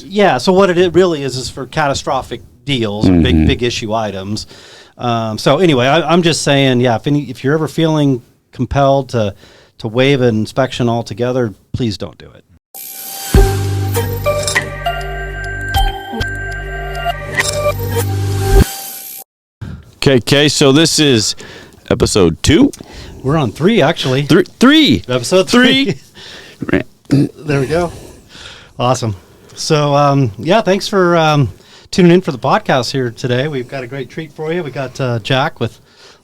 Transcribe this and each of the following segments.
Yeah, so what it really is for catastrophic deals, big issue items. So anyway, I'm just saying, yeah, if you're ever feeling compelled to waive an inspection altogether, please don't do it. Okay, so this is episode 2. We're on 3, actually. 3. Episode 3. There we go. Awesome. So, thanks for tuning in for the podcast here today. We've got a great treat for you. We got Jack with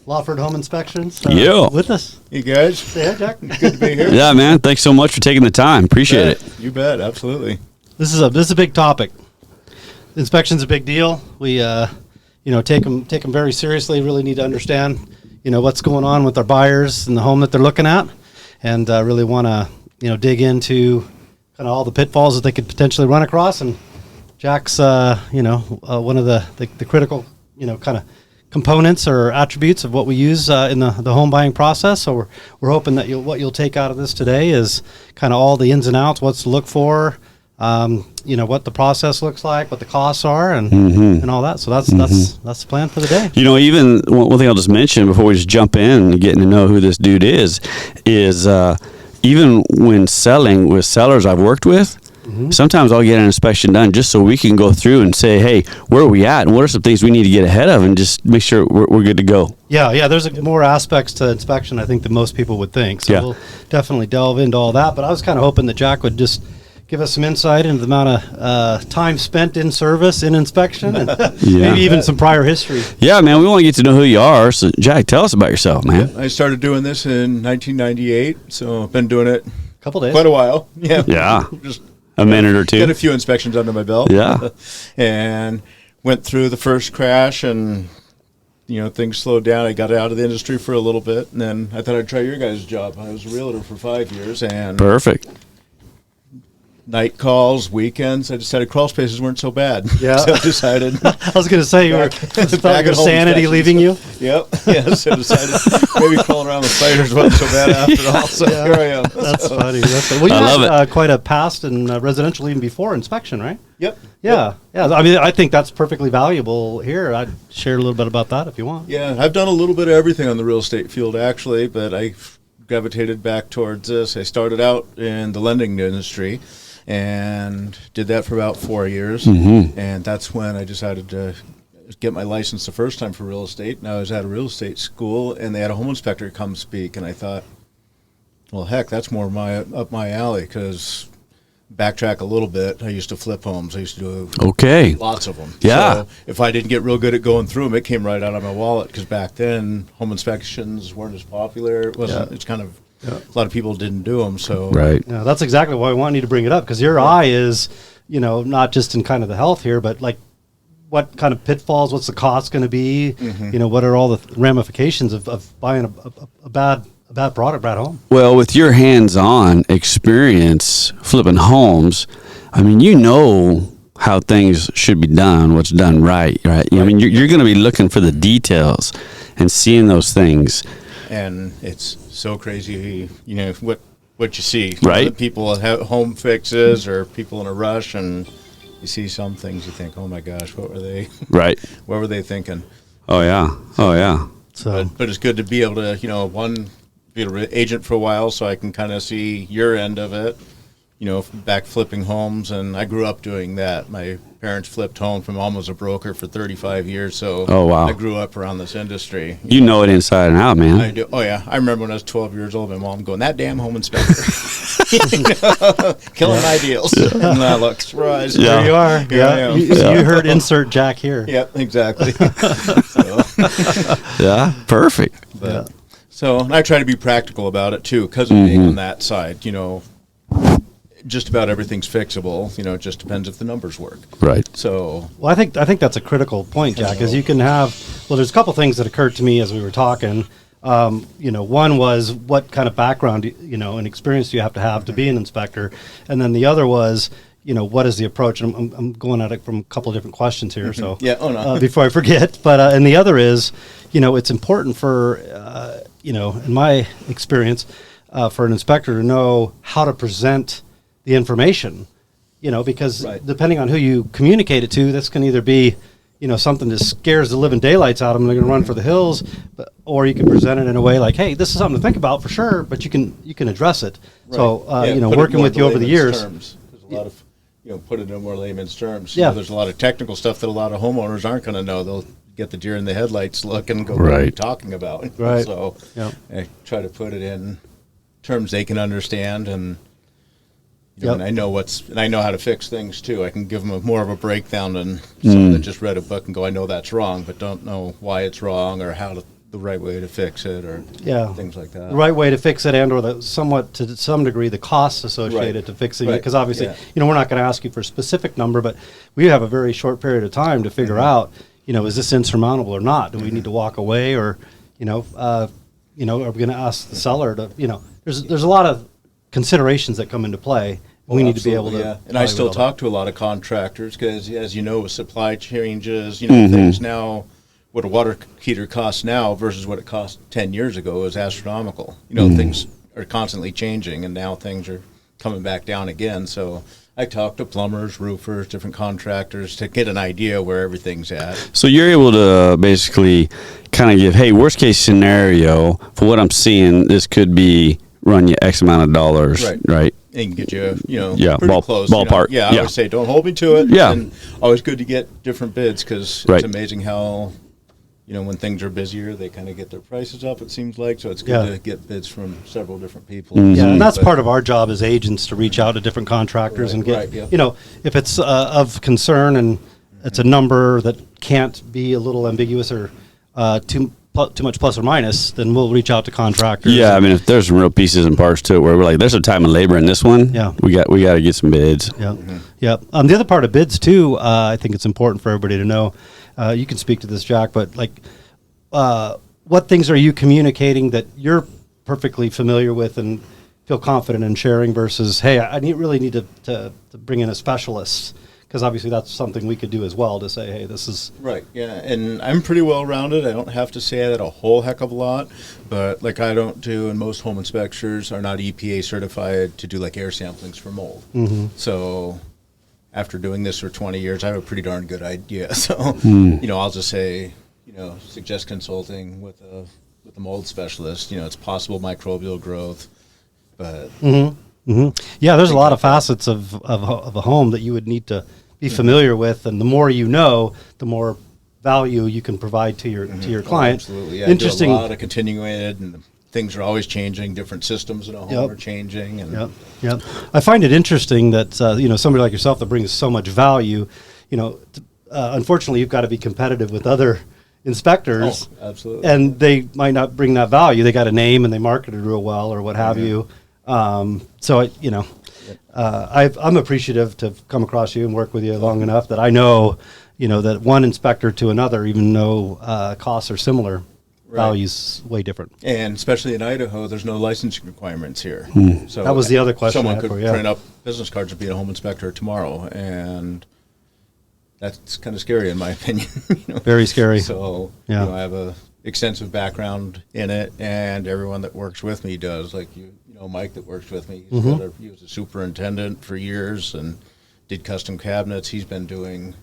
Lawford Home Inspections with us. You guys? Say hi, Jack. Good to be here. Yeah, man. Thanks so much for taking the time. Appreciate it. You bet. Absolutely. This is a big topic. Inspection's a big deal. We take them very seriously. Really need to understand what's going on with our buyers and the home that they're looking at, and really want to dig into kind of all the pitfalls that they could potentially run across. And Jack's one of the critical kind of components or attributes of what we use in the home buying process. So we're hoping that what you'll take out of this today is kind of all the ins and outs, what's to look for, what the process looks like, what the costs are, and all that. So that's the plan for the day. Even one thing I'll just mention before we just jump in and getting to know who this dude is even when selling with sellers I've worked with, sometimes I'll get an inspection done just so we can go through and say, hey, where are we at and what are some things we need to get ahead of, and just make sure we're good to go. Yeah, there's more aspects to inspection, I think, than most people would think. So we'll definitely delve into all that. But I was kind of hoping that Jack would just give us some insight into the amount of time spent in service, in inspection, and maybe even some prior history. Yeah, man, we want to get to know who you are. So, Jack, tell us about yourself, man. I started doing this in 1998, so I've been doing it couple days, quite a while. Yeah, just a minute or two. Got a few inspections under my belt. Yeah, and went through the first crash, and things slowed down. I got out of the industry for a little bit, and then I thought I'd try your guys' job. I was a realtor for 5 years, and perfect. Night calls, weekends. I decided crawl spaces weren't so bad. Yeah. So I decided. I was going to say, you thought your sanity leaving you? Yep. Yeah, so I decided maybe crawling around with spiders wasn't so bad after all. So here I am. That's funny. Well, you had quite a past in residential even before inspection, right? Yep. Yeah. I mean, I think that's perfectly valuable here. I'd share a little bit about that if you want. Yeah, I've done a little bit of everything on the real estate field, actually, but I gravitated back towards this. I started out in the lending industry and did that for about 4 years, and that's when I decided to get my license the first time for real estate. And I was at a real estate school, and they had a home inspector come speak, and I thought, well, heck, that's more up my alley, because backtrack a little bit, I used to flip homes. I used to do lots of them. Yeah. So if I didn't get real good at going through them, it came right out of my wallet, because back then home inspections weren't as popular. It wasn't. It's kind of a lot of people didn't do them. So right. Yeah, that's exactly why I want you to bring it up, because your eye is, not just in kind of the health here, but like what kind of pitfalls, what's the cost going to be, what are all the ramifications of buying a bad product, bad home. Well, with your hands-on experience flipping homes, I mean, how things should be done, what's done right? I mean, you're going to be looking for the details and seeing those things. And it's so crazy, what you see. Right. People have home fixes or people in a rush, and you see some things you think, oh my gosh, what were they? Right. What were they thinking? Oh yeah. So, but it's good to be able to, be an agent for a while, so I can kind of see your end of it. Back flipping homes, and I grew up doing that. My parents flipped homes. My mom was a broker for 35 years, so I grew up around this industry. You know it inside and out, man. I do. Oh, yeah. I remember when I was 12 years old, my mom going, that damn home inspector. Killing my deals. Yeah. And I look, surprise. Yeah. There you are. Here You heard insert Jack here. Yep, exactly. Yeah, perfect. So I try to be practical about it, too, because of being on that side, just about everything's fixable. It just depends if the numbers work. Right. So. Well, I think that's a critical point, Jack, because you can have. Well, there's a couple things that occurred to me as we were talking. One was what kind of background, and experience do you have to be an inspector, and then the other was, what is the approach? And I'm going at it from a couple of different questions here, so before I forget. But and the other is, it's important for, in my experience, for an inspector to know how to present the information. because Right. depending on who you communicate it to, that's going to either be, something that scares the living daylights out of them. They're going to run for the hills, or you can present it in a way like, hey, this is something to think about for sure, but you can address it. Right. So, Yeah, put it working more with you over the layman's years. terms. There's a lot of, put it in more layman's terms. Yeah. There's a lot of technical stuff that a lot of homeowners aren't going to know. They'll get the deer in the headlights look and go, what are you Right. talking about? Right. So Yep. I try to put it in terms they can understand, and Yep. and I know how to fix things too. I can give them more of a breakdown than someone that just read a book and go, I know that's wrong, but don't know why it's wrong or the right way to fix it or things like that. The right way to fix it, and or to some degree the costs associated Right. to fixing it, Right. because obviously Yeah. we're not going to ask you for a specific number, but we have a very short period of time to figure out is this insurmountable or not. Do we need to walk away, or are we going to ask the seller to there's a lot of considerations that come into play. We need to be able to And I evaluate still all that. talk to a lot of contractors because, as you know, with supply changes, things now, what a water heater costs now versus what it cost 10 years ago is astronomical. Things are constantly changing, and now things are coming back down again. So I talk to plumbers, roofers, different contractors to get an idea where everything's at. So you're able to basically kind of give, hey, worst case scenario for what I'm seeing, this could be run you X amount of dollars, right? And get you, Yeah, pretty close. ballpark, Yeah, I yeah. always say don't hold me to it. Yeah. And always good to get different bids because Right. it's amazing how, when things are busier, they kind of get their prices up, it seems like. So it's good Yeah. to get bids from several different people. Yeah, and that's But- part of our job as agents to reach out to different contractors and get, Right, yeah. if it's of concern and it's a number that can't be a little ambiguous or too much plus or minus, then we'll reach out to contractors. Yeah, I mean, if there's some real pieces and parts to it where we're like, there's some time and labor in this one. Yeah. we got to get some bids. Yeah, yeah. The other part of bids too, I think it's important for everybody to know. You can speak to this, Jack, but what things are you communicating that you're perfectly familiar with and feel confident in sharing versus, hey, I really need to bring in a specialist, because obviously that's something we could do as well to say, hey, this is Right, yeah, and I'm pretty well rounded. I don't have to say that a whole heck of a lot, but like I don't do, and most home inspectors are not EPA certified to do like air samplings for mold. So after doing this for 20 years, I have a pretty darn good idea. So, I'll just say, suggest consulting with a mold specialist. It's possible microbial growth, but Yeah, there's a lot of facets of a home that you would need to be familiar with, and the more you know, the more value you can provide to your client. absolutely. Yeah, Interesting. I do a lot of continuated, and things are always changing. Different systems in a home Yep. are changing, and Yep, yep. I find it interesting that somebody like yourself that brings so much value. Unfortunately, you've got to be competitive with other inspectors, absolutely. and they might not bring that value. They got a name and they market it real well, or what have you. I'm appreciative to come across you and work with you long enough that I know, that one inspector to another, even though costs are similar, values way different. And especially in Idaho, there's no licensing requirements here. So That was the other question I Someone had could for you. print up business cards and be a home inspector tomorrow, and that's kind of scary in my opinion. Very scary. So Yeah. I have a extensive background in it, and everyone that works with me does. Like Mike that works with me, he was a superintendent for years and did custom cabinets. He's been doing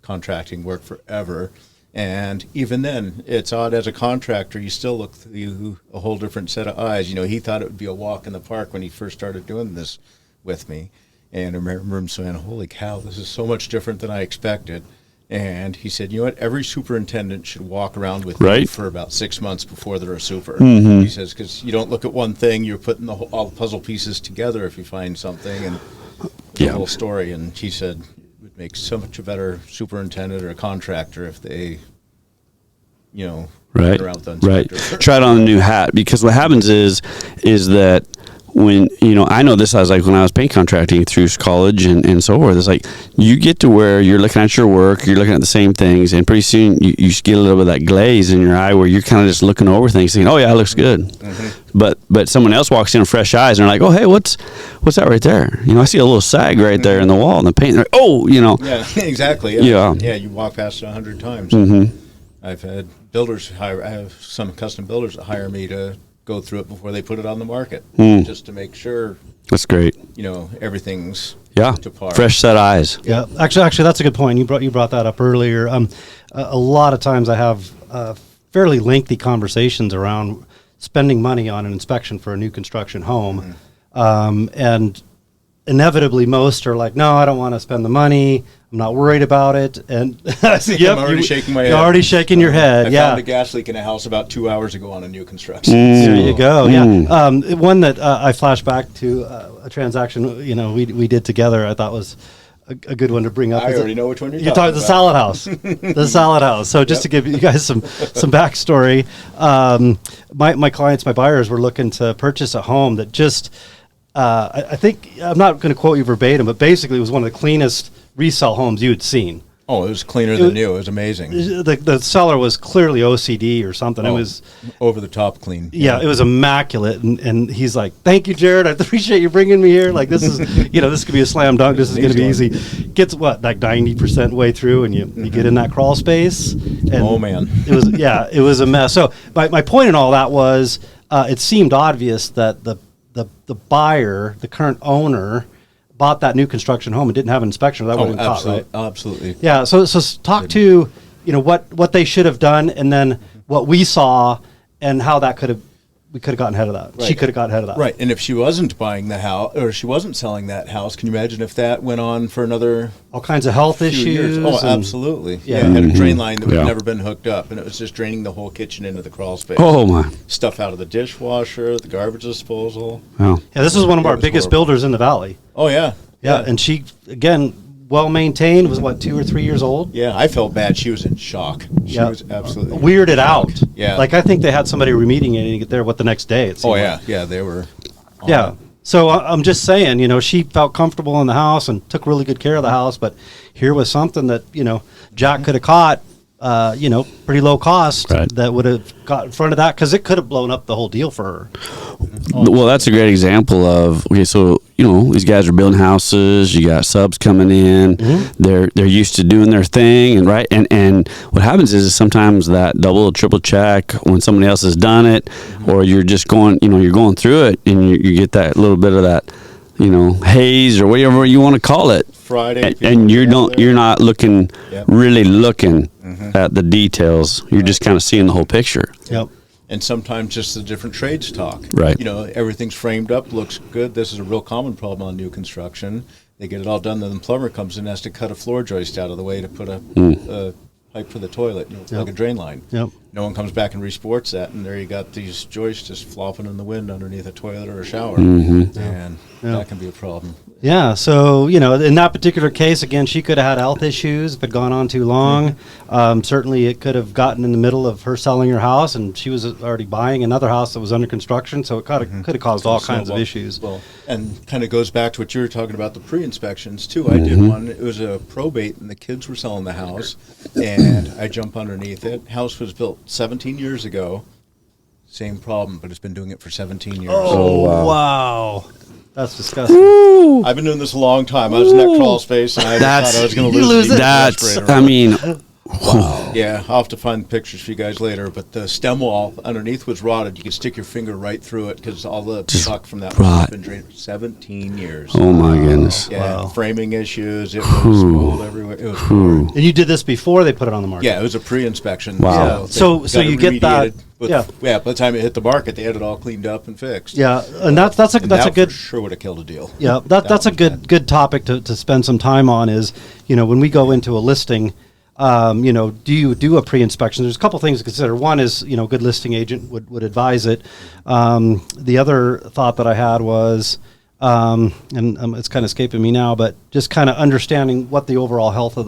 contracting work forever. And even then, it's odd as a contractor, you still look through a whole different set of eyes. He thought it would be a walk in the park when he first started doing this with me. And I remember him saying, holy cow, this is so much different than I expected. And he said, every superintendent should walk around with you Right. for about 6 months before they're a super. He says, because you don't look at one thing, you're putting all the puzzle pieces together if you find something and the whole story. And he said, it would make so much a better superintendent or a contractor if they, Right, get around with the right. inspector. Try it on a new hat, because what happens is that when, I know this, I was like when I was paint contracting through college and so forth, it's like you get to where you're looking at your work, you're looking at the same things, and pretty soon you get a little bit of that glaze in your eye where you're kind of just looking over things thinking, oh yeah, it looks good. But someone else walks in with fresh eyes and they're like, oh hey, what's that right there? I see a little sag right there in the wall in the paint. They're like, oh, Yeah, exactly. Yeah. Yeah, you walk past it 100 times. I've had builders I have some custom builders that hire me to go through it before they put it on the market, just to make sure, that's great. everything's Yeah, to par. fresh set eyes. Yeah, actually, that's a good point. You brought that up earlier. A lot of times I have fairly lengthy conversations around spending money on an inspection for a new construction home, and inevitably most are like, "No, I don't want to spend the money. I'm not worried about it." And I see, I'm already shaking my head. You're already shaking your head. I yeah. found a gas leak in a house about 2 hours ago on a new construction. There you go. Yeah. One that I flash back to a transaction we did together. I thought was a good one to bring up. I already know which one you're talking talking the about. salad house. The salad house. So just to give you guys some backstory, my buyers were looking to purchase a home that just I think, I'm not going to quote you verbatim, but basically it was one of the cleanest resale homes you had seen. Oh, it was cleaner than new. It was amazing. The seller was clearly OCD or something. It was over the top clean. Yeah, it was immaculate, and he's like, "Thank you, Jerod. I appreciate you bringing me here. Like this is, this could be a slam dunk. This is going to be easy." Gets like 90% way through, and you get in that crawl space. And oh man, it was a mess. So my point in all that was, it seemed obvious that the buyer, the current owner, bought that new construction home and didn't have an inspection. That would have been caught, right? Absolutely. Yeah. So talk to what they should have done, and then what we saw, and how that we could have gotten ahead of that. Right. She could have gotten ahead of that. Right. And if she wasn't buying the house, or she wasn't selling that house, can you imagine if that went on for another all kinds of health few issues? years? Oh, and- absolutely. Yeah. Yeah. It had a drain line that had Yeah. never been hooked up, and it was just draining the whole kitchen into the crawl space. Oh my! Stuff out of the dishwasher, the garbage disposal. Oh. Yeah, this was one of It our was biggest horrible. builders in the valley. Oh yeah. Yeah, and she, again, well maintained, was 2 or 3 years old. Yeah, I felt bad. She was in shock. She Yeah. was absolutely Weirded out. Yeah. Like I think they had somebody remediating it there the next day. It seemed Oh like. yeah, yeah, they were. on Yeah. it. So I'm just saying, she felt comfortable in the house and took really good care of the house, but here was something that, Jack could have caught, pretty low cost Right. that would have got in front of that, because it could have blown up the whole deal for her. Well, that's a great example of so these guys are building houses. You got subs coming in. They're used to doing their thing, and what happens is sometimes that double or triple check when somebody else has done it, or you're just going you're going through it, and you get that little bit of that haze or whatever you want to call it. Friday, And you're not looking Yep. really looking at the details. You're just kind of seeing the whole picture. Yep. And sometimes just the different trades talk. Right. Everything's framed up, looks good. This is a real common problem on new construction. They get it all done, then the plumber comes in and has to cut a floor joist out of the way to put a pipe for the toilet, like a drain line. Yep. No one comes back and resports that, and there you got these joists just flopping in the wind underneath a toilet or a shower. And that can be a problem. Yeah, so, in that particular case, again, she could have had health issues if it had gone on too long. Certainly it could have gotten in the middle of her selling her house, and she was already buying another house that was under construction, so it could have caused all kinds of issues. Well, and kind of goes back to what you were talking about, the pre-inspections, too. I did one. It was a probate, and the kids were selling the house, and I jump underneath it. House was built 17 years ago. Same problem, but it's been doing it for 17 years. Oh, wow. That's disgusting. I've been doing this a long time. I was in that crawl space, and I just thought I was going to lose it. That's, Yeah, I'll have to find pictures for you guys later. But the stem wall underneath was rotted. You could stick your finger right through it because all the suck from that has been drained for 17 years. Oh my goodness! Yeah, framing issues. It was mold everywhere. It was horrible. And you did this before they put it on the market? Yeah, it was a pre-inspection. Wow. So you get that. Yeah. By the time it hit the market, they had it all cleaned up and fixed. Yeah, and that's a that good. For sure would have killed a deal. Yeah, that's a good topic to spend some time on. Is when we go into a listing, do you do a pre-inspection? There's a couple things to consider. One is a good listing agent would advise it. The other thought that I had was, and it's kind of escaping me now, but just kind of understanding what the overall health of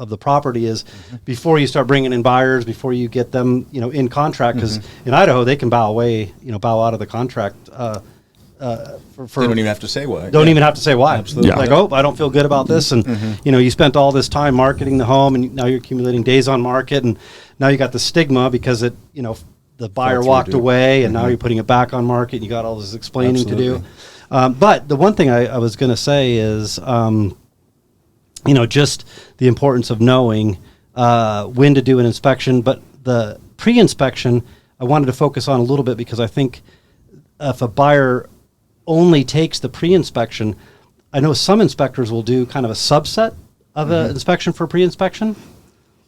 the property is before you start bringing in buyers, before you get them in contract, because in Idaho they can bow out of the contract. They don't even have to say why. Don't even have to say why. Absolutely. Like, I don't feel good about this, and you spent all this time marketing the home, and now you're accumulating days on market, and now you got the stigma because the buyer walked away, and now you're putting it back on market, and you got all this explaining to do. But the one thing I was going to say is, just the importance of knowing when to do an inspection, but the pre-inspection I wanted to focus on a little bit because I think if a buyer only takes the pre-inspection, I know some inspectors will do kind of a subset of an inspection for pre-inspection,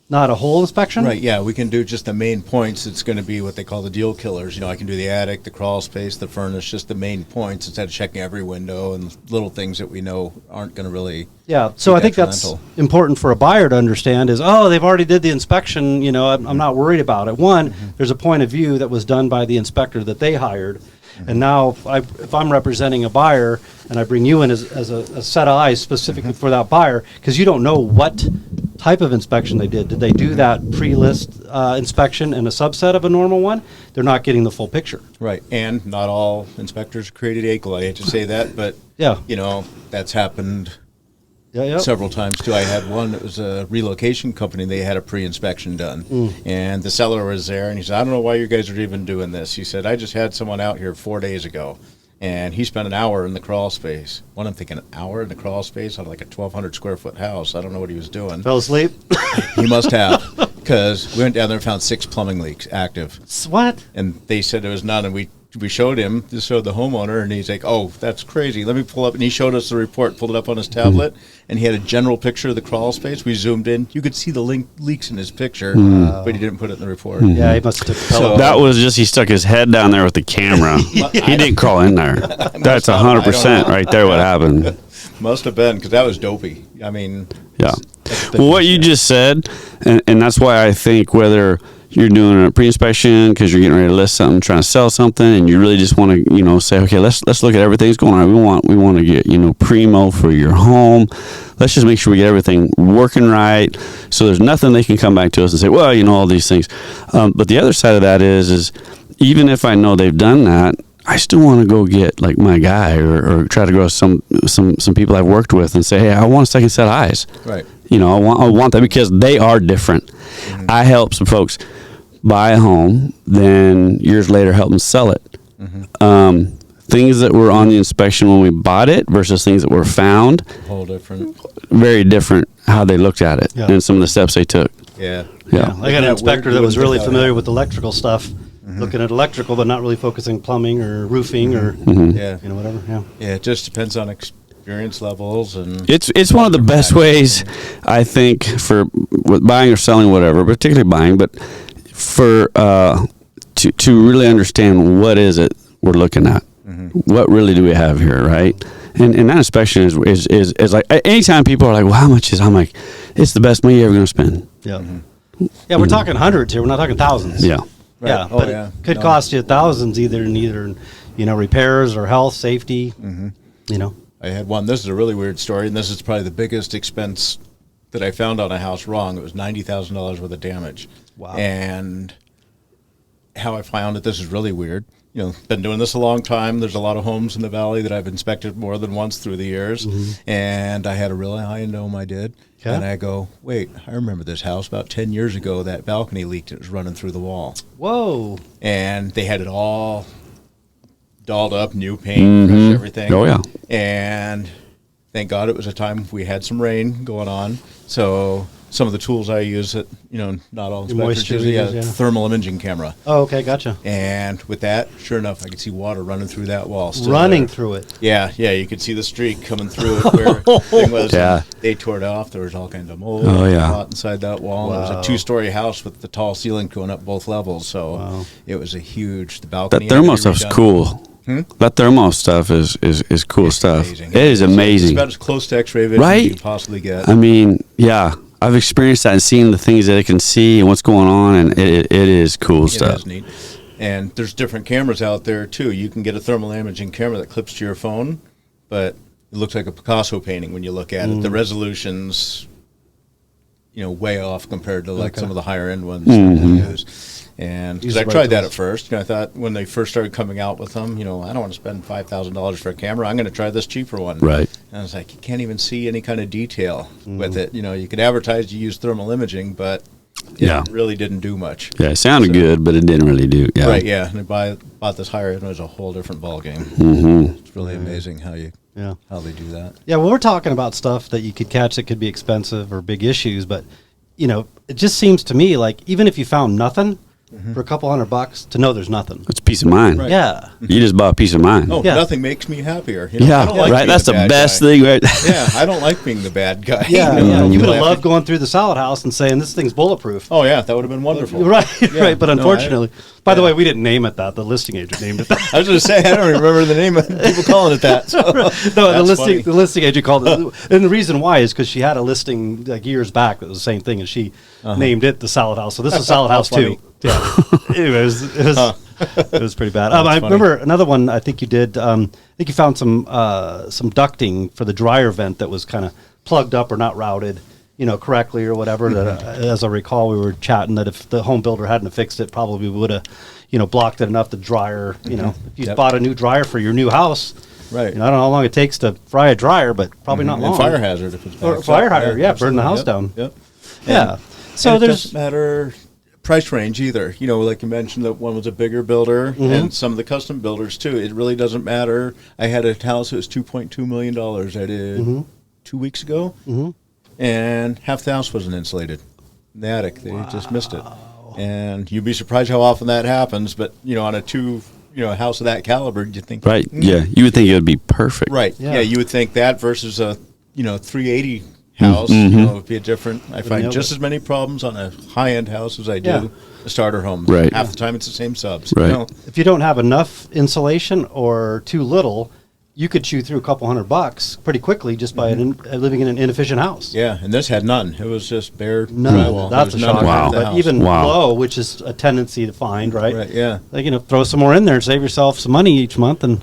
not a whole inspection. Right, yeah, we can do just the main points. It's going to be what they call the deal killers. You know, I can do the attic, the crawl space, the furnace, just the main points instead of checking every window and little things that we know aren't going to really Yeah, so be I think that's detrimental. important for a buyer to understand is, oh, they've already did the inspection, you know, I'm not worried about it. One, there's a point of view that was done by the inspector that they hired. And now if I'm representing a buyer and I bring you in as a set of eyes specifically for that buyer, because you don't know what type of inspection they did. Did they do that pre-list inspection and a subset of a normal one? They're not getting the full picture. Right, and not all inspectors are created equal. I hate to say that, but Yeah. you know, that's happened Yeah, several times too. I had one that was a relocation company. They had a pre-inspection done, and the seller was there, and he said, "I don't know why you guys are even doing this." He said, "I just had someone out here 4 days ago, and he spent an hour in the crawl space." Well, I'm thinking, an hour in the crawl space on like a 1,200 square foot house. I don't know what he was doing. Fell asleep? He must have, because we went down there and found 6 plumbing leaks active, What? and they said there was none, and we showed him, just showed the homeowner, and he's like, "Oh, that's crazy. Let me pull up." And he showed us the report, pulled it up on his tablet, and he had a general picture of the crawl space. We zoomed in. You could see the leaks in his picture, but he didn't put it in the report. Yeah, he must have took a pillow. That was just he stuck his head down there with the camera. He didn't crawl in there. That's 100% right there what happened. Must have been, because that was dopey. I mean, Yeah. that's the Well, what you just said, and that's why I think whether you're doing a pre-inspection because you're getting ready to list something, trying to sell something, and you really just want to, you know, say, okay, let's look at everything that's going on. We want to get, you know, primo for your home. Let's just make sure we get everything working right. So there's nothing they can come back to us and say, well, you know, all these things. But the other side of that is even if I know they've done that, I still want to go get like my guy or try to go to some people I've worked with and say, hey, I want a second set of eyes. right. You know, I want that because they are different. I help some folks buy a home, then years later help them sell it. Things that were on the inspection when we bought it versus things that were found, Whole different. very different how they looked at it Yeah. and some of the steps they took. Yeah. Yeah. I got an inspector that was really Weird. familiar with electrical stuff, looking at electrical, but not really focusing plumbing or roofing or Yeah. you know whatever. Yeah. Yeah. It just depends on experience levels and. It's one of the best ways, I think, for with buying or selling whatever, particularly buying, but for to really understand what is it we're looking at. What really do we have here, right? And that inspection is like anytime people are like, well, how much is? I'm like, it's the best money you're ever going to spend. Yeah. Yeah, we're talking hundreds here. We're not talking thousands. Yeah. Right. Yeah, Oh, but yeah. it could No. cost you thousands either you know, repairs or health, safety. You know. I had one. This is a really weird story, and this is probably the biggest expense that I found on a house wrong. It was $90,000 worth of damage. Wow. And how I found it, this is really weird. You know, been doing this a long time. There's a lot of homes in the valley that I've inspected more than once through the years, and I had a really high dome. I did, Okay. and I go, wait, I remember this house about 10 years ago. That balcony leaked. It was running through the wall, Whoa. and they had it all dolled up, new paint, fresh everything. Oh, yeah. And thank God it was a time we had some rain going on. So some of the tools I use that, you know, not all Your inspectors moisture use, readers, yeah. thermal imaging camera. Oh, okay, gotcha. And with that, sure enough, I could see water running through that wall. Still Running there. through it. Yeah, you could see the streak coming through it where the thing was. Yeah. They tore it off. There was all kinds of mold Oh, yeah. and rot inside that wall. It was Wow. a 2-story house with the tall ceiling going up both levels. So Wow. it was a huge, the That balcony. thermo stuff's cool. That thermo stuff is cool It's stuff. amazing. It is It's amazing. about as close to X-ray vision as Right? you can possibly get. I mean, yeah, I've experienced that and seen the things that it can see and what's going on, and it is cool It stuff. is neat. And there's different cameras out there too. You can get a thermal imaging camera that clips to your phone, but it looks like a Picasso painting when you look at it. The resolution's, you know, way off compared to like Okay. some of the higher end ones that we use. And because Use I the right tried that tools. at first, you know, I thought when they first started coming out with them, you know, I don't want to spend $5,000 for a camera. I'm going to try this cheaper one. Right. And I was like, you can't even see any kind of detail with it. You know, you could advertise you use thermal imaging, but it Yeah. really didn't do much. Yeah, it sounded So- good, but it didn't really do. Yeah. Right, yeah. And I bought this higher end, it was a whole different ballgame. It's really amazing how they do that. Yeah, well, we're talking about stuff that you could catch that could be expensive or big issues, but you know, it just seems to me like even if you found nothing, for a couple $100 to know there's nothing. It's peace of mind. Right. Yeah. You just bought peace of mind. Oh, Yeah. nothing makes me happier. You know, Yeah, I don't like right. being That's the bad best guy. thing, right? Yeah, I don't like being the bad guy. Yeah, You know, you would people have have loved to- going through the salad house and saying this thing's bulletproof. Oh yeah, that would have been wonderful. Right, Yeah. right. But No, unfortunately, by the yeah. way, we didn't name it that. The listing agent named it that. I was going to say I don't remember the name of people calling it that. So. No, That's funny. the listing agent called it, and the reason why is because she had a listing like years back that was the same thing, and she named it the salad house. So this is salad house funny. too. Yeah. Anyways, it was pretty bad. I funny. remember another one. I think you did. I think you found some ducting for the dryer vent that was kind of plugged up or not routed, correctly or whatever. That as I recall, we were chatting that if the home builder hadn't fixed it, probably would have, blocked it enough. The dryer, if you Yep. bought a new dryer for your new house. Right. I don't know how long it takes to fry a dryer, but probably not long. And fire hazard if it's Or backed fire up. hazard, yeah, burn the absolutely. house Yep. down. Yep. Yeah. So And it there's doesn't matter price range either. Like you mentioned that one was a bigger builder and some of the custom builders too. It really doesn't matter. I had a house that was $2.2 million I did 2 weeks ago, and half the house wasn't insulated in the attic. They just missed it. And you'd be surprised how often that happens. But, on a house of that caliber, you think, Right. Yeah. You would think it would be perfect. Right. Yeah. Yeah. You would think that versus a 380 house, would be a different. I find nailed just it. as many problems on a high end house as I do Yeah. a starter home. Right. Half the time it's the same subs. Right. if you don't have enough insulation or too little, you could chew through a couple $100 pretty quickly just by living in an inefficient house. Yeah, and this had none. It was just bare None. drywall. That's a There was shocker. none Wow. in the But house. even Wow. low, which is a tendency to find, right? Right. Yeah. Like, throw some more in there and save yourself some money each month. And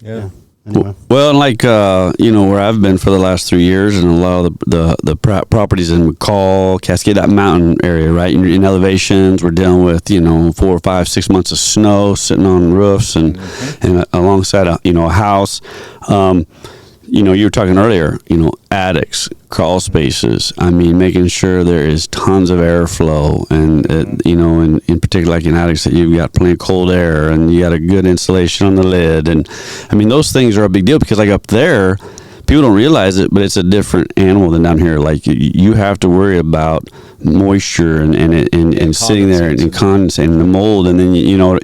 Yeah. anyway. Well, and like where I've been for the last 3 years, and a lot of the properties in McCall, Cascade, that mountain area, right? In elevations, we're dealing with 4, 5, 6 months of snow sitting on roofs and alongside a house. You were talking earlier, attics, crawl spaces. I mean, making sure there is tons of airflow, and in particular, like in attics, that you've got plenty of cold air, and you got a good insulation on the lid, and I mean, those things are a big deal because, like up there, people don't realize it, but it's a different animal than down here. Like you have to worry about moisture and sitting there and condensating the mold, and then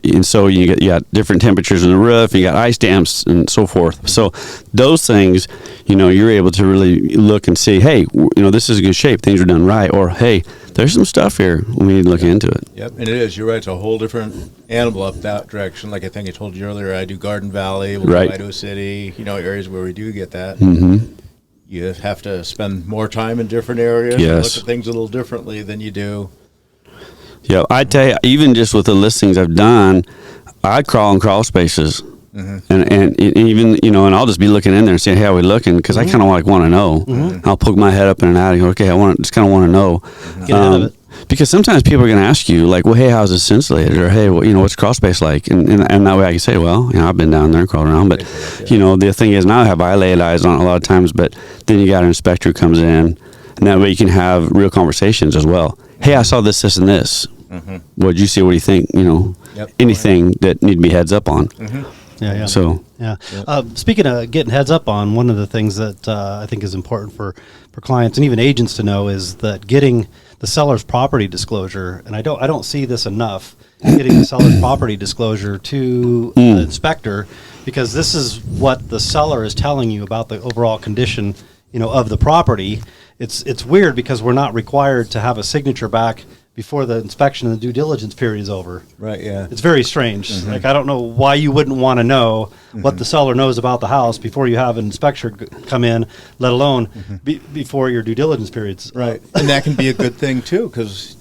and so you got different temperatures in the roof. You got ice dams and so forth. So those things, you're able to really look and see, hey, this is in good shape. Things are done right, or hey, there's some stuff here. We need to look into it. Yep, and it is. You're right. It's a whole different animal up that direction. Like I think I told you earlier, I do Garden Valley, we'll Right. do Idaho City, areas where we do get that. Mm-hmm. You have to spend more time in different areas and Yes. look at things a little differently than you do. Yeah, I tell you, even just with the listings I've done, I crawl in crawl spaces. And even and I'll just be looking in there and saying, "Hey, how are we looking?" Because I kind of want to know. I'll poke my head up in an attic. Okay, I just kind of want to know. Get ahead of it. Because sometimes people are going to ask you, like, "Well, hey, how's this insulated?" Or, "Hey, what's crawl space like?" And that way I can say, "Well, I've been down there and crawled around." But the thing is, now I have eye laid eyes on it a lot of times. But then you got an inspector who comes in, and that way you can have real conversations as well. Hey, I saw this, and this. What'd you see? What do you think? Anything that need to be heads up on. Yeah. So Yeah. Speaking of getting heads up on, one of the things that I think is important for clients and even agents to know is that getting the seller's property disclosure, and I don't see this enough, getting the seller's property disclosure to the inspector, because this is what the seller is telling you about the overall condition, of the property. It's weird because we're not required to have a signature back before the inspection and the due diligence period is over. Right, yeah. It's very strange. Like, I don't know why you wouldn't want to know what the seller knows about the house before you have an inspector come in, let alone before your due diligence periods. Right, and that can be a good thing too, because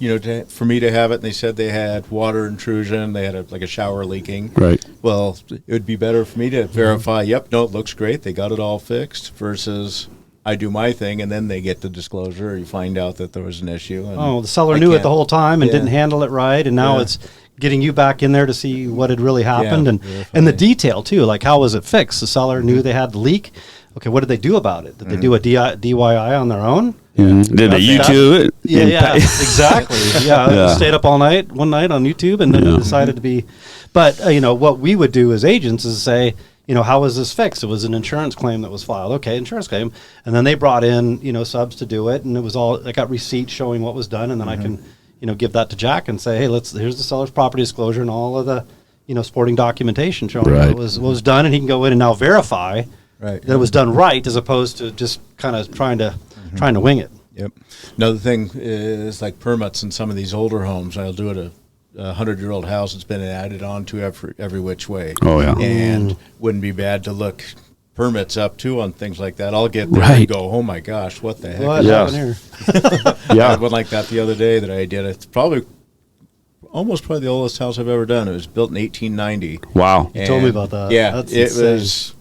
for me to have it, and they said they had water intrusion, they had a shower leaking. Right. Well, it would be better for me to verify. Yep, no, it looks great. They got it all fixed. Versus I do my thing, and then they get the disclosure. Or you find out that there was an issue. And The seller I knew it can't- the whole time and Yeah. didn't handle it right, and now Yeah. it's getting you back in there to see what had really happened, and verify. the detail too. Like, how was it fixed? The seller knew they had the leak. Okay, what did they do about it? Did they do a DIY on their own? did they That's- YouTube it? Yeah, exactly. Yeah, Yeah. stayed up all night, one night on YouTube, and then Yeah. decided to be. But what we would do as agents is say, how was this fixed? It was an insurance claim that was filed. Okay, insurance claim, and then they brought in subs to do it, and it was all. I got receipts showing what was done, and then I can give that to Jack and say, hey, here's the seller's property disclosure and all of the, sporting documentation showing Right. what was done, and he can go in and now verify Right. that it was done right, as opposed to just kind of trying to wing it. Yep. Another thing is like permits in some of these older homes. I'll do it a 100-year-old house that's been added on to every which way. Oh, yeah. And wouldn't be bad to look permits up too on things like that. I'll get there Right. and go, oh my gosh, what the heck? What Yeah. happened here? I Yeah. had one like that the other day that I did. It's probably the oldest house I've ever done. It was built in 1890. Wow. You told me about that. Yeah, That's it insane. was.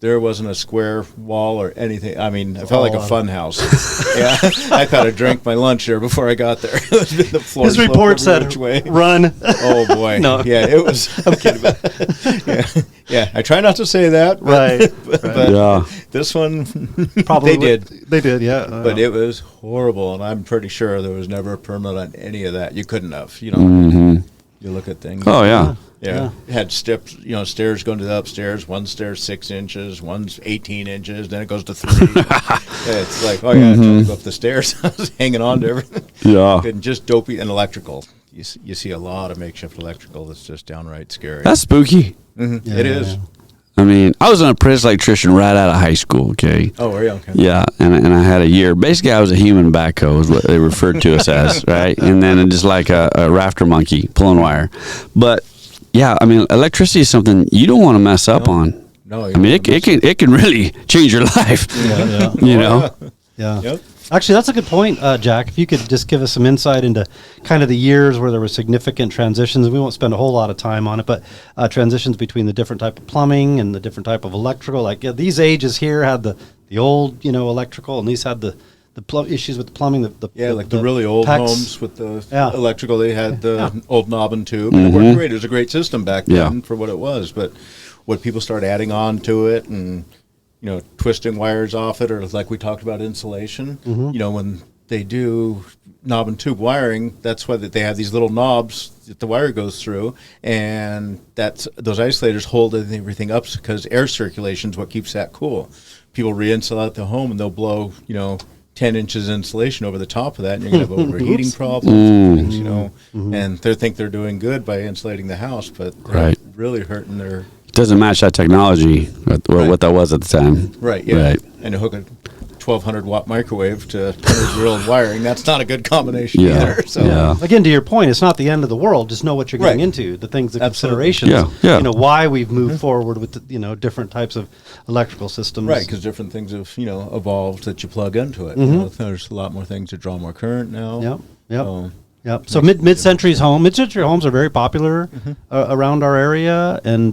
There wasn't a square wall or anything. I mean, it felt like a all fun house. Yeah, I thought I drank my lunch there before I got there. The floor His sloped report every said, which way. run. Oh boy. No. Yeah, it was. I'm kidding. Yeah. I try not to say that. But, Right. but Yeah. this one, Probably they did. They did, yeah. But it was horrible, and I'm pretty sure there was never a permit on any of that. You couldn't have. You look at things. Oh, yeah. Yeah. It had steps, stairs going to the upstairs. One stair's 6 inches, one's 18 inches, then it goes to 3. It's like, oh, yeah, I go up the stairs. I was hanging on to everything. Yeah. And just dopey and electrical. You see a lot of makeshift electrical that's just downright scary. That's spooky. Yeah, It is. yeah. I mean, I was an apprentice electrician right out of high school, okay? Oh, are you? Okay. Yeah, and I had a year. Basically, I was a human backhoe is what they referred to us as, right? And then just like a rafter monkey pulling wire. But, yeah, I mean, electricity is something you don't want to mess up on. No, I mean, it can really change your life, Yeah. you know? Yeah. Yep. Actually, that's a good point, Jack. If you could just give us some insight into kind of the years where there were significant transitions. We won't spend a whole lot of time on it, but transitions between the different type of plumbing and the different type of electrical. Like these ages here had the old, electrical, and these had the issues with the plumbing. Like the really old PEX. homes with the Yeah. electrical, they had the Yeah. old knob and tube. And it worked great. It was a great system back then for what it was. But what people started adding on to it and, twisting wires off it, or like we talked about insulation, when they do knob and tube wiring, that's why they have these little knobs that the wire goes through, and those isolators hold everything up because air circulation is what keeps that cool. People re-insulate the home and they'll blow, 10 inches insulation over the top of that, and you're going to have overheating problems, and they think they're doing good by insulating the house, but they're Right. really hurting their... Doesn't match that technology, what that was at the time. Right, yeah. Right. And to hook a 1,200-watt microwave to 100-year-old wiring, that's not a good combination Yeah, either. So. yeah. Again, to your point, it's not the end of the world. Just know what you're getting Right. into, the things, the Absolutely. considerations. Yeah, yeah. Why we've moved forward with different types of electrical systems. Right, because different things have, evolved that you plug into it. There's a lot more things that draw more current now. Yep. Yep. So, Yep. So mid-century homes are very popular around our area, and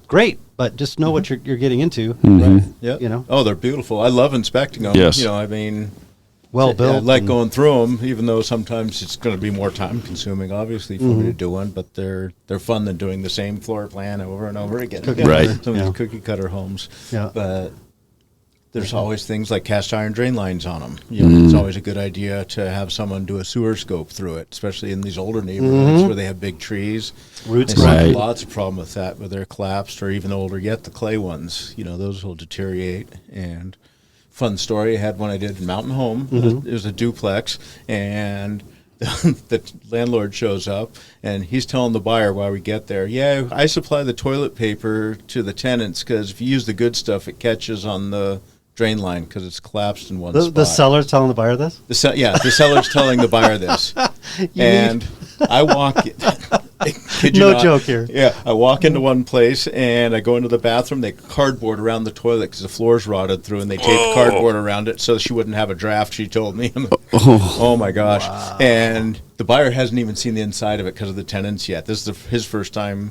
great. But just know what you're getting into. right. Yeah. Oh, they're beautiful. I love inspecting them. Yes. Well built. I like and- going through them, even though sometimes it's going to be more time consuming, obviously, for me to do one. But they're fun than doing the same floor plan over and over again. Right. Some of Yeah. these cookie cutter homes. Yeah. But there's always things like cast iron drain lines on them. It's always a good idea to have someone do a sewer scope through it, especially in these older neighborhoods where they have big trees. Roots. I see Right. lots of problem with that, where they're collapsed, or even older yet, the clay ones. Those will deteriorate. And fun story, I had one I did in Mountain Home. It was a duplex, and the landlord shows up, and he's telling the buyer while we get there, yeah, I supply the toilet paper to the tenants because if you use the good stuff, it catches on the drain line because it's collapsed in one spot. The seller's telling the buyer this? The seller's telling the buyer this. And I walk... Kid you No not. joke here. Yeah, I walk into one place and I go into the bathroom. They cardboard around the toilet because the floor's rotted through, and they taped cardboard around it so she wouldn't have a draft. She told me, "Oh my gosh!" Wow. And the buyer hasn't even seen the inside of it because of the tenants yet. This is his first time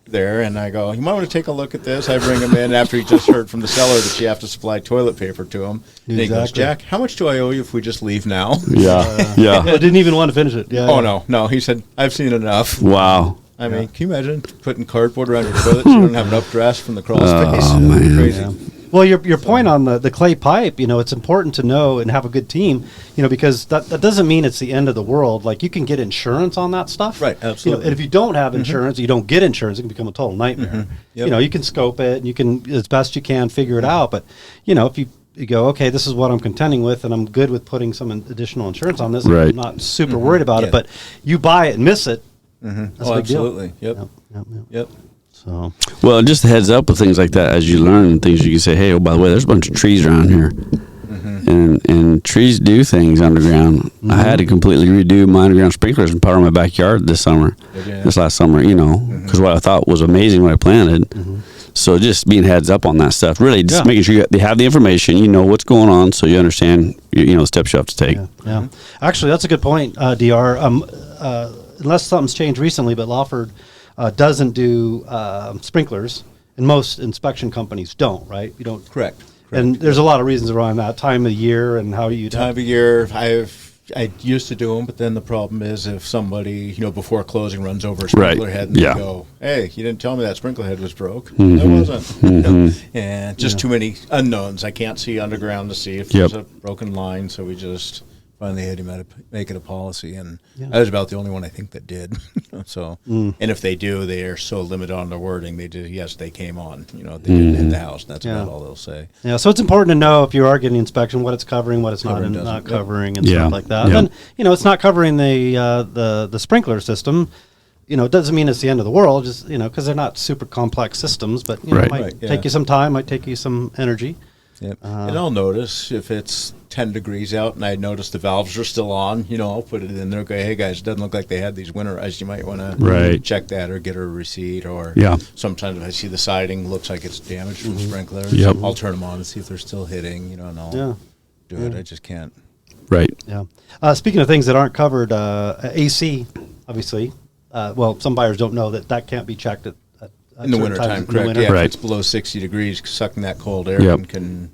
there, and I go, "You might want to take a look at this." I bring him in after he just heard from the seller that you have to supply toilet paper to him. And he goes, "Jack, how much do I owe you if we just leave now?" Yeah. I didn't even want to finish it. Yeah. Oh no! He said, "I've seen enough." Wow. I mean, can you imagine putting cardboard around your toilet so you don't have an updraft from the crawl space? Oh, man. Crazy. Yeah. Well, your point on the clay pipe, it's important to know and have a good team, because that doesn't mean it's the end of the world. Like, you can get insurance on that stuff. Right, absolutely. And if you don't have insurance, you don't get insurance, it can become a total nightmare. Yep. You can scope it and you can, as best you can, figure it out. But, if you you go, okay, this is what I'm contending with, and I'm good with putting some additional insurance on this. Right. I'm not super worried about it, but you buy it and miss it. That's a big absolutely. deal. Yep. So, Well, just a heads up with things like that. As you learn things, you can say, "Hey, oh, by the way, there's a bunch of trees around here." And trees do things underground. I had to completely redo my underground sprinklers and power my backyard this last summer, because what I thought was amazing what I planted. So just being heads up on that stuff, really just making sure they have the information, you know what's going on, so you understand, the steps you have to take. Yeah. Actually, that's a good point, DR. Unless something's changed recently, but Lawford doesn't do sprinklers, and most inspection companies don't, right? You don't. Correct. And there's a lot of reasons around that time of year and how you Time of year. I used to do them, but then the problem is if somebody, before closing runs over a sprinkler head and they go, "Hey, you didn't tell me that sprinkler head was broke." It wasn't. And just too many unknowns. I can't see underground to see if there's a broken line, so we just finally had him make it a policy, and I was about the only one I think that did. So, and if they do, they are so limited on their wording. They did, yes, they came on. They didn't hit the house. That's about all they'll say. Yeah, so it's important to know if you are getting inspection what it's covering, what it's not covering, and stuff like that. And then it's not covering the sprinkler system. It doesn't mean it's the end of the world, just because they're not super complex systems, but it might take you some time, might take you some energy. Yep. And I'll notice if it's 10 degrees out and I notice the valves are still on, I'll put it in there. Okay, hey guys, it doesn't look like they had these winterized. You might want to check that or get a receipt. Or sometimes if I see the siding looks like it's damaged from sprinklers, I'll turn them on and see if they're still hitting, and I'll do it. I just can't. Right. Yeah. Speaking of things that aren't covered, AC, obviously. Some buyers don't know that can't be checked at in the wintertime, correct? Yeah, if it's below 60 degrees, sucking that cold air and can,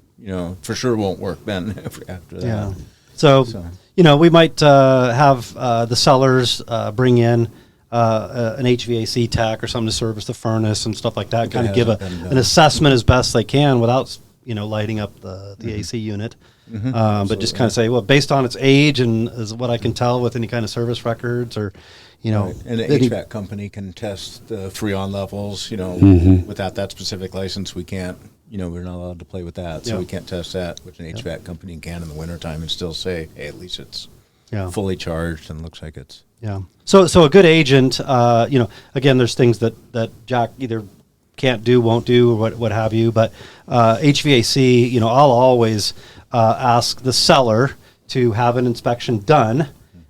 for sure won't work then after that. Yeah. So we might have the sellers bring in an HVAC tech or something to service the furnace and stuff like that, kind of give an assessment as best they can without, lighting up the AC unit. But just kind of say, well, based on its age and as what I can tell with any kind of service records or, and the HVAC company can test the Freon levels, without that specific license, we can't, we're not allowed to play with that. So we can't test that, which an HVAC company can in the wintertime and still say, hey, at least it's fully charged and looks like it's. Yeah. So a good agent, again, there's things that Jack either can't do, won't do, or what have you, but HVAC, I'll always ask the seller to have an inspection done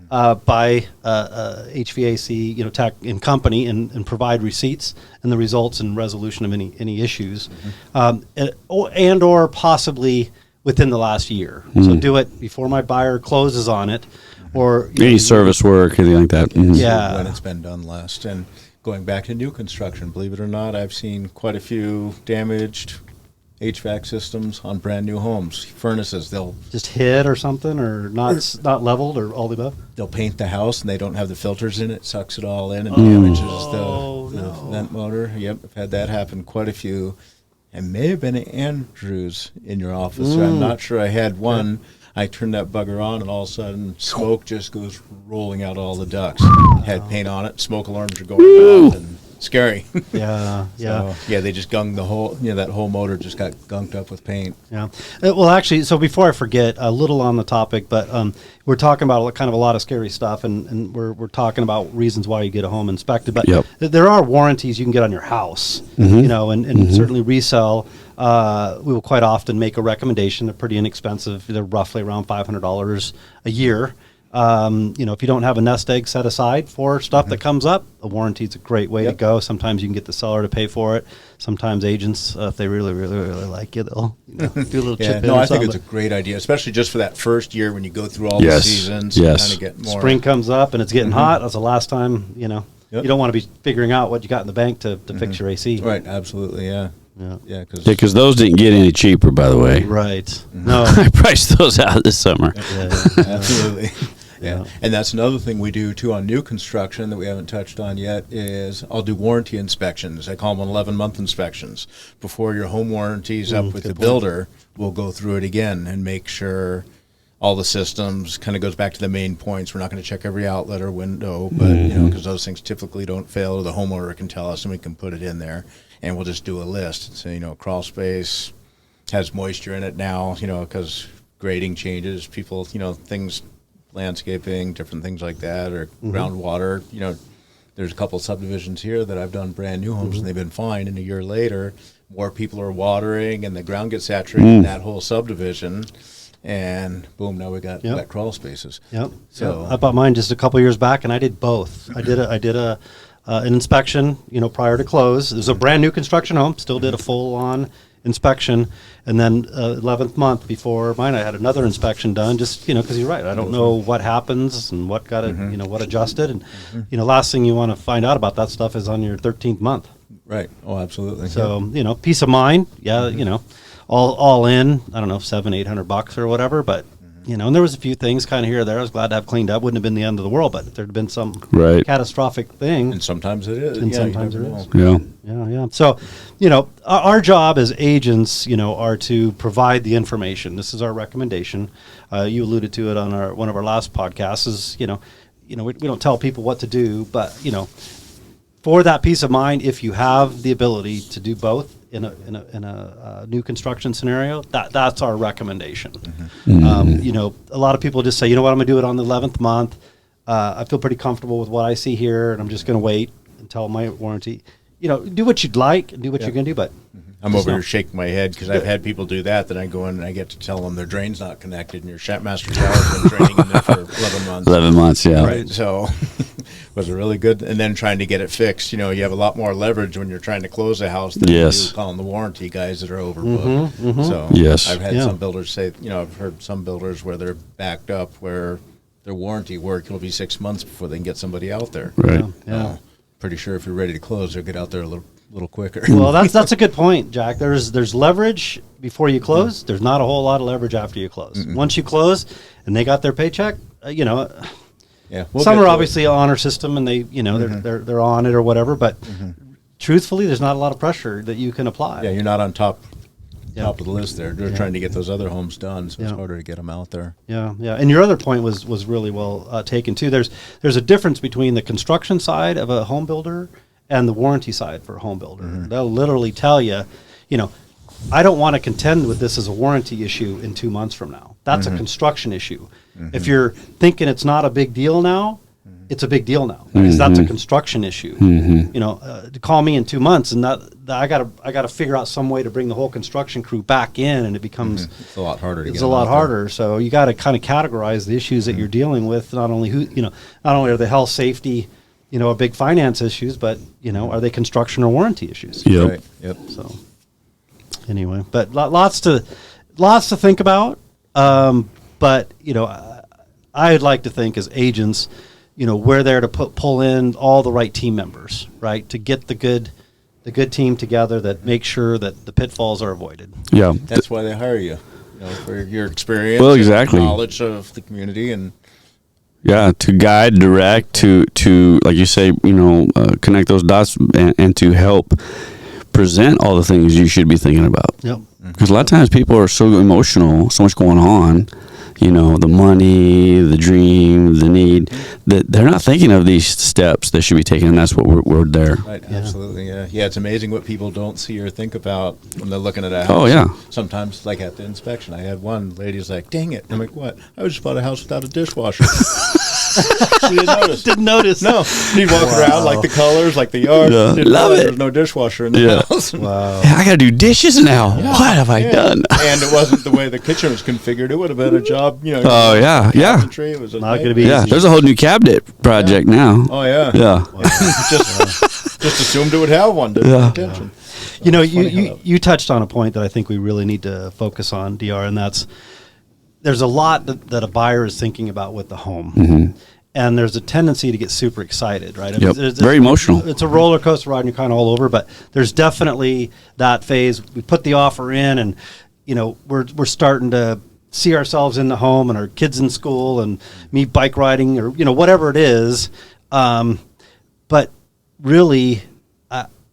by HVAC, tech and company, and provide receipts and the results and resolution of any issues, and or possibly within the last year. So do it before my buyer closes on it, or any service work, anything like that. When it's been done last. And going back to new construction, believe it or not, I've seen quite a few damaged HVAC systems on brand new homes. Furnaces, they'll just hit or something, or not leveled, or all the above. They'll paint the house and they don't have the filters in it, sucks it all in and damages the vent motor. Yep, I've had that happen quite a few. It may have been Andrews in your office. So I'm not sure. I had one. I turned that bugger on and all of a sudden smoke just goes rolling out all the ducts. Had paint on it, smoke alarms are going off, and scary. Yeah. They just gunged the whole, that whole motor just got gunked up with paint. Yeah. Well, actually, so before I forget, a little on the topic, but we're talking about kind of a lot of scary stuff, and we're talking about reasons why you get a home inspected. But there are warranties you can get on your house, and certainly resell. We will quite often make a recommendation. They're pretty inexpensive. They're roughly around $500 a year. If you don't have a nest egg set aside for stuff that comes up, a warranty is a great way to go. Sometimes you can get the seller to pay for it. Sometimes agents, if they really, really, really like you, they'll do a little chip in. No, I think it's a great idea, especially just for that first year when you go through all the seasons. And kind of get more. Spring comes up and it's getting hot. That's the last time, you don't want to be figuring out what you got in the bank to fix your AC. Right, absolutely, yeah. Yeah, because those didn't get any cheaper, by the way. Right. No, I priced those out this summer. Absolutely. Yeah, and that's another thing we do too on new construction that we haven't touched on yet is I'll do warranty inspections. I call them 11-month inspections. Before your home warranty's up with the builder, we'll go through it again and make sure all the systems kind of goes back to the main points. We're not going to check every outlet or window, but because those things typically don't fail, or the homeowner can tell us and we can put it in there, and we'll just do a list. So crawl space, has moisture in it now, because grading changes, people, things, landscaping, different things like that, or groundwater, there's a couple subdivisions here that I've done brand new homes and they've been fine, and a year later, more people are watering and the ground gets saturated in that whole subdivision, and boom, now we got wet crawl spaces. Yep. So I bought mine just a couple years back, and I did both. I did an inspection, prior to close. It was a brand new construction home. Still did a full on inspection, and then 11th month before mine, I had another inspection done. Just because you're right, I don't know what happens and what got it, what adjusted, and last thing you want to find out about that stuff is on your 13th month. Right. Oh, absolutely. So peace of mind. Yeah. All in. I don't know, $700-800 or whatever, but. And there was a few things kind of here or there I was glad to have cleaned up. Wouldn't have been the end of the world, but if there had been some catastrophic thing. And sometimes it is. And sometimes it is. Yeah. Yeah. So, our job as agents, are to provide the information. This is our recommendation. You alluded to it on one of our last podcasts is, we don't tell people what to do, but, for that peace of mind, if you have the ability to do both in a new construction scenario, that's our recommendation. A lot of people just say, what, I'm going to do it on the 11th month. I feel pretty comfortable with what I see here, and I'm just going to wait until my warranty. Do what you'd like and do what you're going to do, but I'm over here shaking my head because I've had people do that. Then I go in and I get to tell them their drain's not connected and your master shower's been draining in there for 11 months. 11 months, yeah. Right. So was it really good? And then trying to get it fixed. You have a lot more leverage when you're trying to close a house than you do calling the warranty guys that are overbooked. So yes. I've had some builders say, I've heard some builders where they're backed up where their warranty work will be 6 months before they can get somebody out there. Right. Yeah. Pretty sure if you're ready to close, they'll get out there a little quicker. Well, that's a good point, Jack. There's leverage before you close. There's not a whole lot of leverage after you close. Once you close and they got their paycheck, some are obviously on our system and they they're on it or whatever, but truthfully there's not a lot of pressure that you can apply. Yeah, you're not on top of the list there. They're trying to get those other homes done, so it's harder to get them out there. Yeah. And your other point was really well taken too. There's a difference between the construction side of a home builder and the warranty side for a home builder. They'll literally tell you, I don't want to contend with this as a warranty issue in 2 months from now. That's a construction issue. If you're thinking it's not a big deal now, it's a big deal now because that's a construction issue. To call me in 2 months and I gotta figure out some way to bring the whole construction crew back in, and it becomes it's a lot harder. It's a lot harder. So you got to kind of categorize the issues that you're dealing with. Not only not only are the health, safety, a big finance issues, but are they construction or warranty issues? Yep. Right. Yep. So anyway, but lots to think about. But I'd like to think as agents, we're there to pull in all the right team members, right, to get the good team together that makes sure that the pitfalls are avoided. Yeah. That's why they hire you, for your experience, well, exactly, and knowledge of the community, and to guide, direct, to like you say, connect those dots and to help present all the things you should be thinking about. Yep. Because a lot of times people are so emotional, so much going on, the money, the dream, the need, that they're not thinking of these steps that should be taken, and that's what we're there. Right, absolutely, yeah. It's amazing what people don't see or think about when they're looking at a house. Oh, yeah. Sometimes, like at the inspection, I had one lady's like, dang it. I'm like, what? I just bought a house without a dishwasher. She didn't notice. Didn't notice. No. She'd walk around, like the colors, like the yard. Yeah. Didn't Love know it. There was no dishwasher in the house. Wow. I got to do dishes now. What have I done? And it wasn't the way the kitchen was configured. It would have been a job, Oh, yeah. It was Not going to be Yeah, easy. there's a whole new cabinet project now. Oh, yeah. Yeah. Just assumed it would have one. Didn't pay attention. You touched on a point that I think we really need to focus on, DR, and that's there's a lot that a buyer is thinking about with the home. And there's a tendency to get super excited, right? Yep. Very emotional. It's a roller coaster ride and you're kind of all over, but there's definitely that phase. We put the offer in and, we're starting to see ourselves in the home and our kids in school and me bike riding or, whatever it is. But really,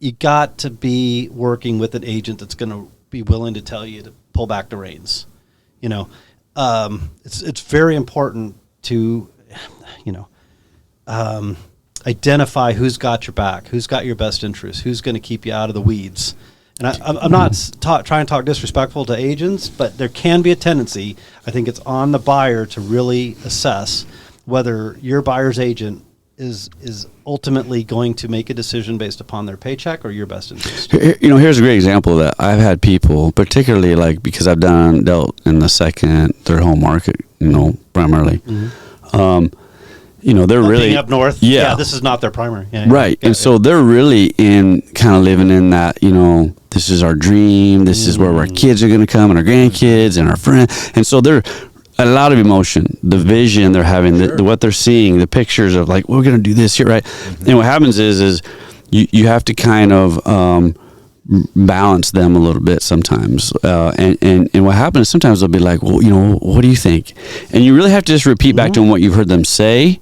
you got to be working with an agent that's going to be willing to tell you to pull back the reins. It's very important to, identify who's got your back, who's got your best interest, who's going to keep you out of the weeds, And I'm not trying to talk disrespectful to agents, but there can be a tendency. I think it's on the buyer to really assess whether your buyer's agent is ultimately going to make a decision based upon their paycheck or your best interest. Here's a great example of that. I've had people, particularly like because I've dealt in the second, third home market, primarily. They're really up north. Yeah, this is not their primary. Yeah, right. And so they're really in kind of living in that, this is our dream. This is where our kids are going to come and our grandkids and our friends. And so they're a lot of emotion, the vision they're having, what they're seeing, the pictures of like, we're going to do this here, right? And what happens is you have to kind of balance them a little bit sometimes. And what happens sometimes they'll be like, well, what do you think? And you really have to just repeat back to them what you've heard them say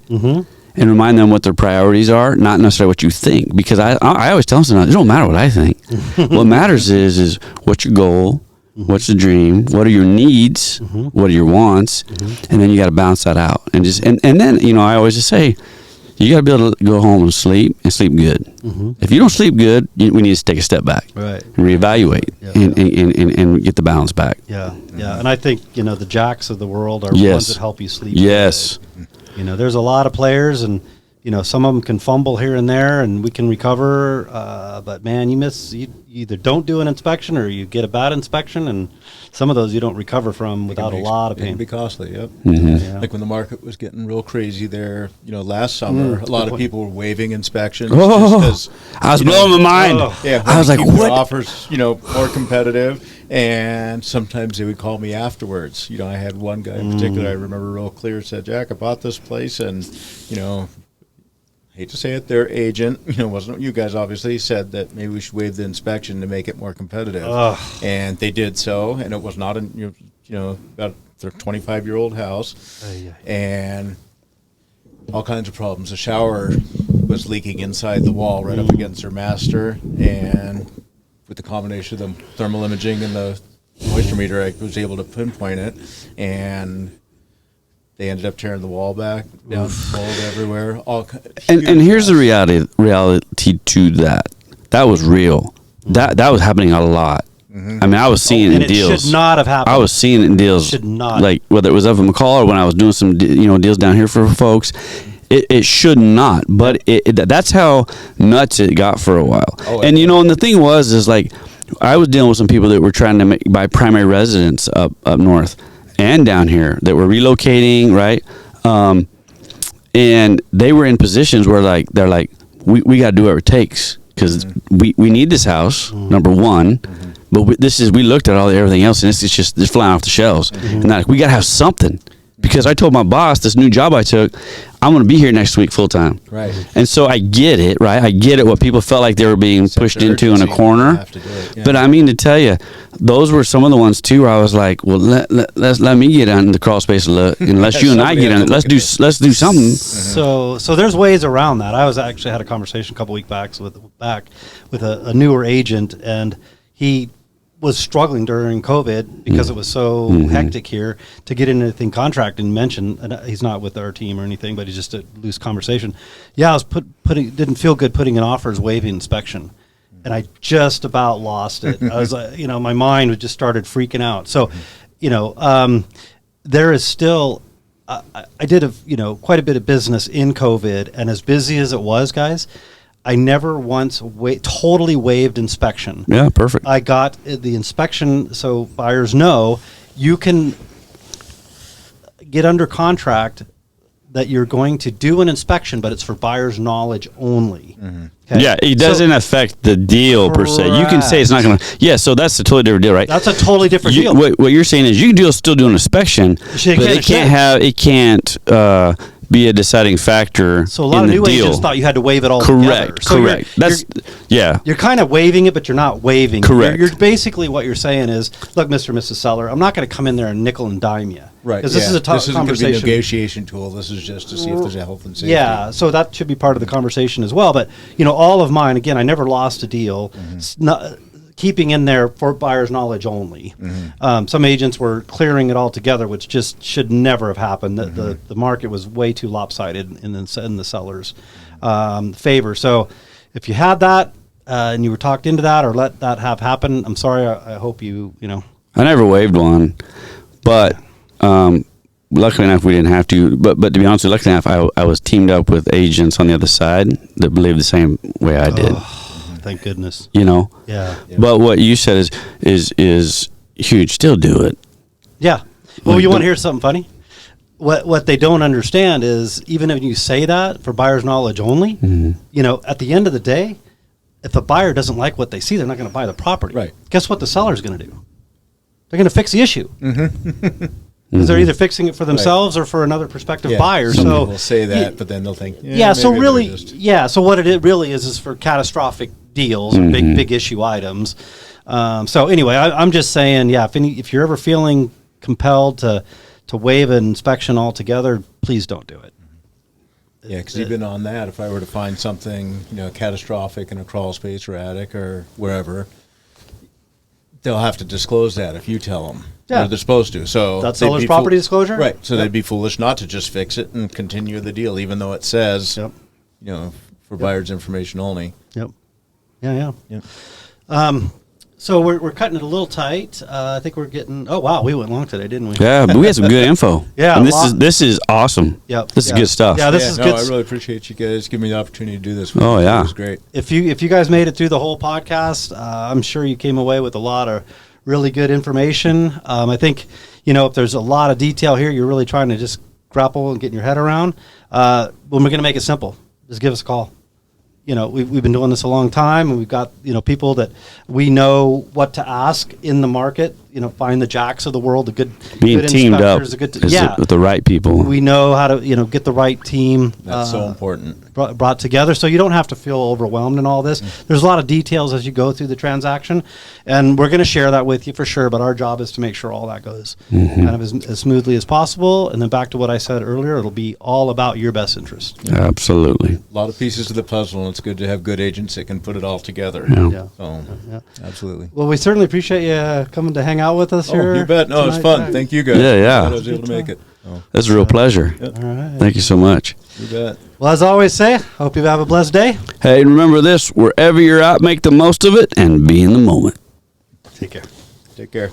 and remind them what their priorities are, not necessarily what you think. Because I always tell them sometimes, it don't matter what I think. What matters is what's your goal? What's the dream? What are your needs? What are your wants? And then you got to balance that out. And then, I always just say, you got to be able to go home and sleep good. If you don't sleep good, we need to take a step back, right, and reevaluate, and get the balance back. Yeah. And I think the Jacks of the world are ones that help you sleep. Yes. Good. There's a lot of players, and some of them can fumble here and there, and we can recover. But man, you either don't do an inspection or you get a bad inspection, and some of those you don't recover from without a lot of pain. It can be costly. Yep. Yeah. Like when the market was getting real crazy there, last summer, a lot of people were waiving inspections. Just I was blowing my mind. Yeah, I was like, what? Offers, more competitive. And sometimes they would call me afterwards. I had one guy in particular I remember real clear, said, Jack, I bought this place, and hate to say it, their agent, wasn't you guys obviously, said that maybe we should waive the inspection to make it more competitive. And they did so, and it was not about their 25-year-old house. And all kinds of problems. The shower was leaking inside the wall right up against their master, and with the combination of the thermal imaging and the moisture meter, I was able to pinpoint it, and they ended up tearing the wall back, down, mold everywhere. And here's the reality to that. That was real. That was happening a lot. I mean, I was seeing it in deals. It should not have happened. I was seeing it in deals. Should not. Like whether it was up in McCall or when I was doing some deals down here for folks. It should not, but that's how nuts it got for a while. And and the thing is like I was dealing with some people that were trying to buy primary residence up north and down here that were relocating, right? And they were in positions where they're like, we got to do whatever it takes because we need this house, number one. But we looked at everything else and it's just flying off the shelves. And like, we got to have something. Because I told my boss, this new job I took, I'm going to be here next week full time. Right. And so I get it, right? I get it, what people felt like they were being pushed into in a corner. But I mean to tell you, those were some of the ones too where I was like, well, let me get on the crawl space and look, and let you and I get on it. Let's do something. So there's ways around that. I was actually had a conversation a couple weeks back with a newer agent, and he was struggling during COVID because it was so hectic here to get anything contracted and mention. And he's not with our team or anything, but he's just a loose conversation. Yeah, I was didn't feel good putting an offer as waiving inspection, and I just about lost it. I was like, my mind just started freaking out. So, there is still. I did quite a bit of business in COVID, and as busy as it was, guys, I never once totally waived inspection. Yeah, perfect. I got the inspection so buyers know you can get under contract that you're going to do an inspection, but it's for buyer's knowledge only. Okay? Yeah, it doesn't affect the deal per se. You can say it's not going to. Yeah, so that's a totally different deal, right? That's a totally different deal. What you're saying is you can still do an inspection, but it can't be a deciding factor. So a lot of new agents thought you had to waive it all together. Correct. You're kind of waiving it, but you're not waiving. Correct. You're basically what you're saying is, look, Mr. and Mrs. Seller, I'm not going to come in there and nickel and dime you. Right. Because this is a tough conversation. This isn't going to be a negotiation tool. This is just to see if there's a health and safety. Yeah, so that should be part of the conversation as well. But, all of mine, again, I never lost a deal. Keeping in there for buyer's knowledge only. Some agents were clearing it all together, which just should never have happened. The market was way too lopsided in the seller's favor. So if you had that, and you were talked into that or let that have happen, I'm sorry. I hope you know. I never waived one, but luckily enough, we didn't have to. But to be honest with you, luckily enough, I was teamed up with agents on the other side that believed the same way I did. Oh, thank goodness. You know. Yeah. But what you said is huge. Still do it. Yeah. Well, you want to hear something funny? What they don't understand is even if you say that for buyer's knowledge only, you know, at the end of the day, if the buyer doesn't like what they see, they're not going to buy the property. Right. Guess what the seller's going to do? They're going to fix the issue. Because they're either fixing it for themselves or for another prospective buyer. Some So people say that, but then they'll think, so maybe really, they're just- so what it really is for catastrophic deals, or big issue items. So anyway, I'm just saying, if you're ever feeling compelled to waive an inspection altogether, please don't do it. Yeah, because even on that, if I were to find something, you know, catastrophic in a crawl space or attic or wherever, they'll have to disclose that if you tell them. Yeah. Or they're supposed to. So That's they'd seller's be property disclosure? Right. So Yep. they'd be foolish not to just fix it and continue the deal, even though it says, Yep. you know, for buyer's information only. Yep. Yeah. Yep. So we're cutting it a little tight. I think we're getting. Oh wow, we went long today, didn't we? Yeah, but we had some good info. Yeah, and a lot. this is awesome. Yep. This is Yeah. good stuff. Yeah, this is no, good. I really appreciate you guys giving me the opportunity to do this. Oh, yeah. It was great. If you guys made it through the whole podcast, I'm sure you came away with a lot of really good information. I think if there's a lot of detail here, you're really trying to just grapple and get your head around. When we're going to make it simple, just give us a call. We've been doing this a long time, and we've got people that we know what to ask in the market. Find the Jacks of the world, the good Being good teamed up inspectors, with the right people. We know how to get the right team. That's so important. Brought together, so you don't have to feel overwhelmed in all this. There's a lot of details as you go through the transaction, and we're going to share that with you for sure. But our job is to make sure all that goes kind of as smoothly as possible. And then back to what I said earlier, it'll be all about your best interest. Absolutely. A lot of pieces of the puzzle, and it's good to have good agents that can put it all together. Yeah. So, Yeah. absolutely. Well, we certainly appreciate you coming to hang out with us here. Oh, you bet. No, it's tonight, fun. Jack. Thank you guys. Yeah. Glad I was able to make it. Oh, That's a real pleasure. All right. Thank you so much. you bet. Well, as I always say, hope you have a blessed day. Hey, remember this, wherever you're at, make the most of it and be in the moment. Take care. Take care.